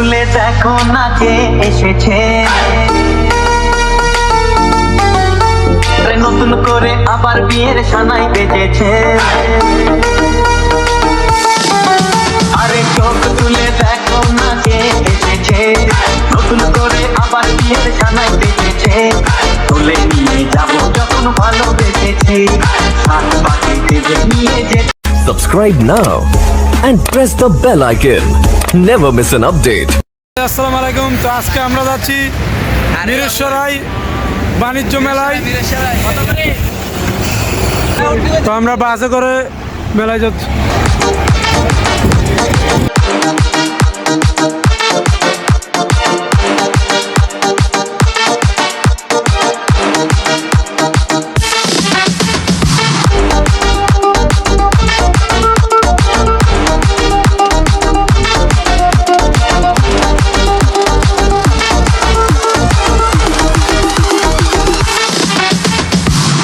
তুলে দেখো না কে এসেছে, নতুন করে আবার বিয়ের সানাই বেজেছে। আরে চোখ তুলে দেখো না কে এসেছে, নতুন করে আবার বিয়ের সানাই বেজেছে। তুলে নিয়ে যাবো যখন ভালোবেসেছি, সাত পাখি দেবে নিয়ে যেতে। Subscribe now and press the bell icon. Never miss an update. আসসালামু আলাইকুম। তো আজকে আমরা যাচ্ছি বীরেশ্বরাই বাণিজ্য মেলায়। তো আমরা বাসে করে মেলায় যাচ্ছি।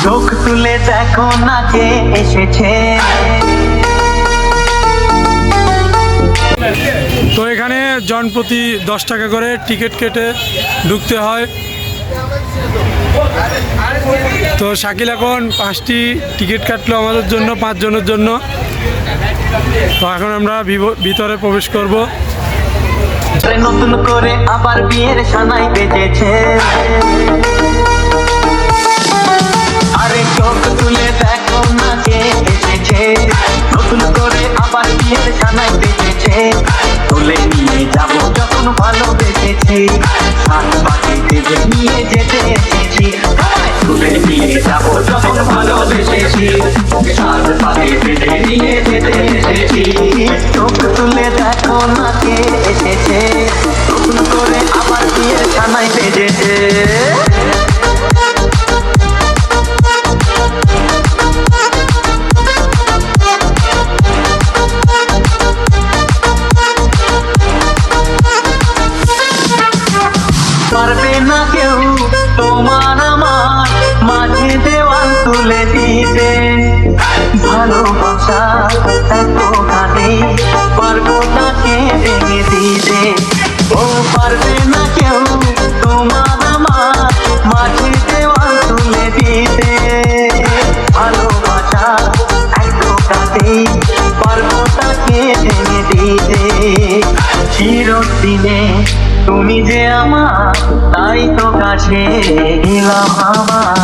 চোখ তুলে দেখো না কে এসেছে। তো এখানে জনপ্রতি 10 টাকা করে টিকিট কেটে ঢুকতে হয়। তো শাকিল এখন 5টি টিকিট কাটলো আমাদের জন্য, 5 জনের জন্য। তো এখন আমরা ভিতরে প্রবেশ করব। নতুন করে আবার বিয়ের সানাই বেজেছে। আরে চোখ তুলে দেখো না কে এসেছে, নতুন করে আবার বিয়ের সানাই বেজেছে। তুলে নিয়ে যাবো যখন ভালোবেসেছি, সাত পাখি দেবে নিয়ে যেতে এসেছি। তুলে নিয়ে যাবো যখন ভালোবেসেছি, সাত পাখি দেবে নিয়ে যেতে এসেছি। চোখ তুলে দেখো না কে এসেছে, নতুন করে আবার বিয়ের সানাই বেজেছে। পারবে না কেউ তোমার আমার মাঝে দেওয়াল তুলে দিতে, ভালোবাসা এতখানি পারবো তাকে ভেঙে দিতে। ও পারবে না কেউ তোমার আমার মাঝে দেওয়াল তুলে দিতে, ভালোবাসা এতখানি পারবো তাকে ভেঙে দিতে। চিরদিনে তুমি যে আমার, তাই তো কাছে গেলাম আমার।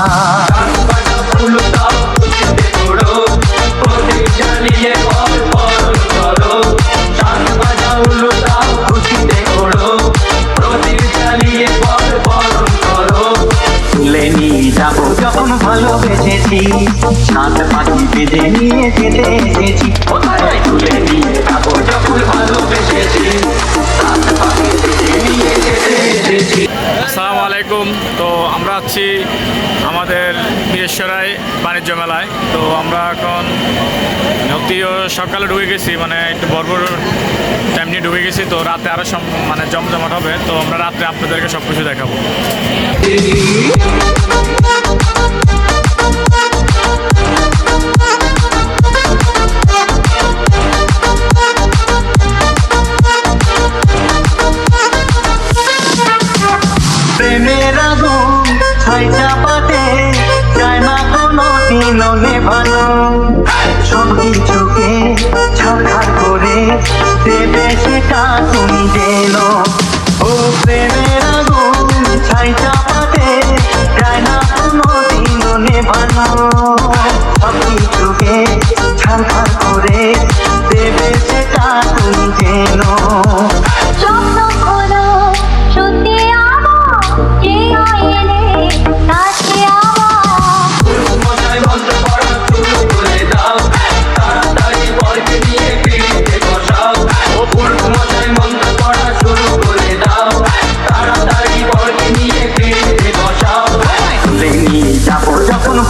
তুলে নিয়ে যাবো যখন ভালোবেসেছি, সাত পাখি বেঁধে নিয়ে যেতে এসেছি। তুলে নিয়ে যাবো যখন ভালোবেসেছি, সাত পাখি বেঁধে নিয়ে যেতে এসেছি। আসসালামু আলাইকুম। তো আমরা আছি আমাদের বীরেশ্বরাই বাণিজ্য মেলায়। তো আমরা এখন অতিও সকালে ঢুকে গেছি, মানে একটু বড় টাইম নিয়ে ঢুকে গেছি। তো রাতে আরও মানে জমজমাট হবে। তো আমরা রাত্রে আপনাদেরকে সব কিছু দেখাবো। প্রেমের আগুন ছাই চাপাতে যায় না কোনো দিনও নেভানো, সব কিছুকে ছাড়খাড় করে দেবে সেটা তুমি যেন। ও প্রেমের আগুন ছাই চাপাতে যায় না কোনো দিনও নেভানো, সব কিছুকে ছাড়খাড় করে দেবে সেটা তুমি যেন।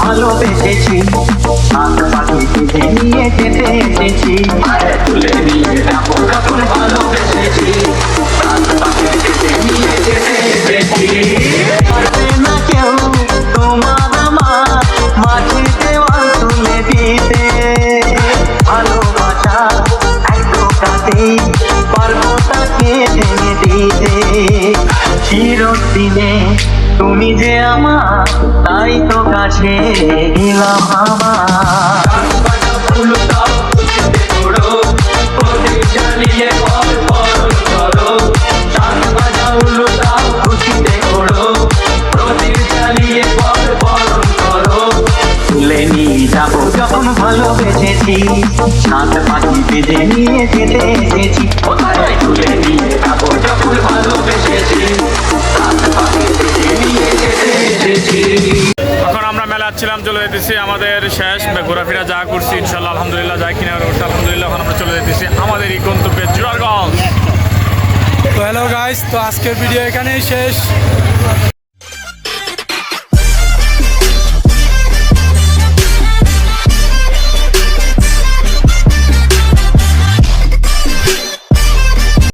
ভালোবেসে চিরদিনে তুমি যে আমার, তাই তো কাছে গেলাম আমার। তুলে নিয়ে যাবো যখন ভালোবেসেছি, সাত পাখি বেঁধে নিয়ে যেতে এসেছি। কোথায় তুলে নিয়ে যাবো যখন ভালোবেসেছি, সাত পাখি বেঁধে নিয়ে যেতে এসেছি। এখন আমরা মেলা ছিলাম, চলে যেতেছি আমাদের শেষ ঘোরাফেরা যা করছি ইনশাল্লাহ আলহামদুলিল্লাহ, যা কিনে করছি আলহামদুলিল্লাহ। এখন আমরা চলে যেতেছি আমাদের এই গন্তব্যে জোরারগঞ্জ। তো হ্যালো গাইস, তো আজকের ভিডিও এখানেই শেষ।